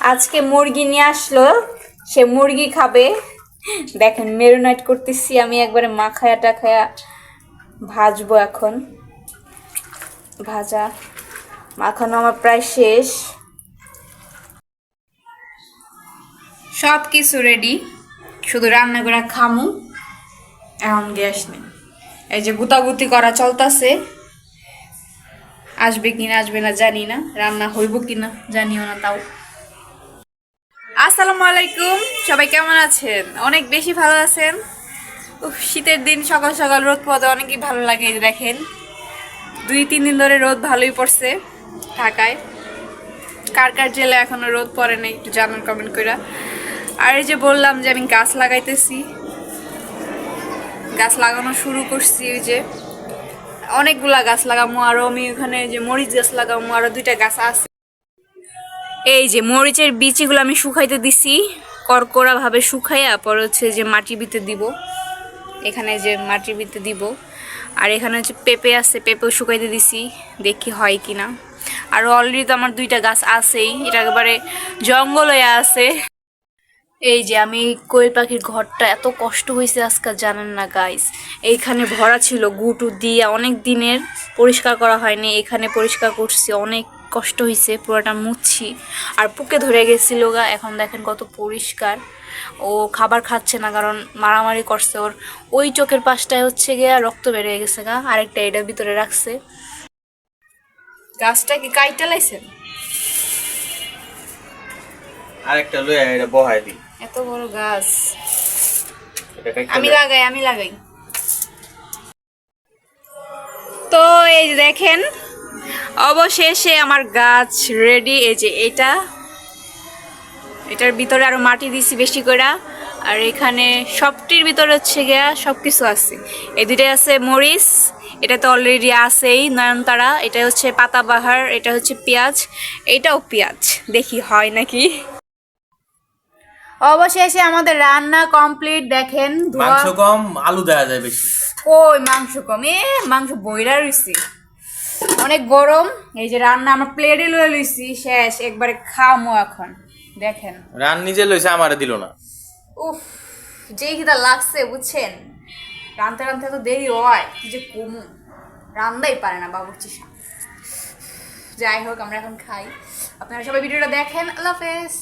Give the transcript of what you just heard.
আজকে মুরগি নিয়ে আসলো, সে মুরগি খাবে। দেখেন মেরিনেট করতেছি আমি, একবারে মাখায়া টাখায়া ভাজবো এখন। ভাজা মাখানো আমার প্রায় শেষ, সব কিছু রেডি, শুধু রান্না করে খামু। এখন গ্যাস নেই, এই যে গুতাগুতি করা চলতেছে। আসবে কিনা আসবে না জানি না, রান্না হইব কিনা জানিও না তাও। আসসালামু আলাইকুম, সবাই কেমন আছেন? অনেক বেশি ভালো আছেন। শীতের দিন সকাল সকাল রোদ পড়ে অনেকই ভালো লাগে। এই যে দেখেন 2-3 দিন ধরে রোদ ভালোই পড়ছে ঢাকায়। কার কার জেলা এখনো রোদ পড়ে নাই একটু জানান কমেন্ট করে। আর এই যে বললাম যে আমি গাছ লাগাইতেছি, গাছ লাগানো শুরু করছি। ওই যে অনেকগুলা গাছ লাগামো, আরো আমি ওখানে যে মরিচ গাছ লাগামো, আরো 2টা গাছ আছে। এই যে মরিচের বিচিগুলো আমি শুকাইতে দিছি, করকরা ভাবে শুকাইয়া পর হচ্ছে যে মাটির ভিতরে দিব। এখানে যে মাটির ভিতরে দিব। আর এখানে হচ্ছে পেঁপে আছে, পেঁপেও শুকাইতে দিছি, দেখি হয় কিনা। আর অলরেডি তো আমার 2টা গাছ আছেই, এটা একেবারে জঙ্গল হয়ে আছে। এই যে আমি কোয়েল পাখির ঘরটা এত কষ্ট হয়েছে আজকে জানেন না গাইস। এইখানে ভরা ছিল গুটু দিয়ে, অনেক দিনের পরিষ্কার করা হয়নি, এখানে পরিষ্কার করছি, অনেক কষ্ট হয়েছে, পুরোটা মুছছি। আর পুকে ধরে গেছিল গা, এখন দেখেন কত পরিষ্কার। ও খাবার খাচ্ছে না কারণ মারামারি করছে, ওর ওই চোখের পাশটায় হচ্ছে গিয়া রক্ত বেরিয়ে গেছে গা, আরেকটা এটার ভিতরে রাখছে। গাছটা কি কাইটা লাইছেন? আরেকটা লইয়া এটা বহাই দি। এত বড় গাছ এটা কাইটা আমি লাগাই। তো এই যে দেখেন অবশেষে আমার গাছ রেডি। এই যে এটার ভিতরে আরো মাটি দিছি বেশি করে। আর এখানে সবটির ভিতরে হচ্ছে গিয়া সবকিছু আছে। এই 2টাই আছে মরিচ, এটা তো অলরেডি আছেই নয়নতারা, এটা হচ্ছে পাতাবাহার, এটা হচ্ছে পেঁয়াজ, এটাও পেঁয়াজ, দেখি হয় নাকি। অবশেষে আমাদের রান্না কমপ্লিট। দেখেন মাংস কম, আলু দেয়া যায় বেশি। ওই মাংস কম, মাংস বইরা রইছি, অনেক গরম। এই যে রান্না আমরা প্লেটে লয়ে লইছি, শেষ একবারে খামো এখন। দেখেন রান নিজে লইছে, আমারে দিল না। উফ, যে খিদা লাগছে বুঝছেন, রানতে রানতে তো দেরি হয়, কি যে কমু, রান্নাই পারে না বাবুর্চি। যাই হোক আমরা এখন খাই। আপনারা সবাই ভিডিওটা দেখেন, আল্লাহ হাফেজ।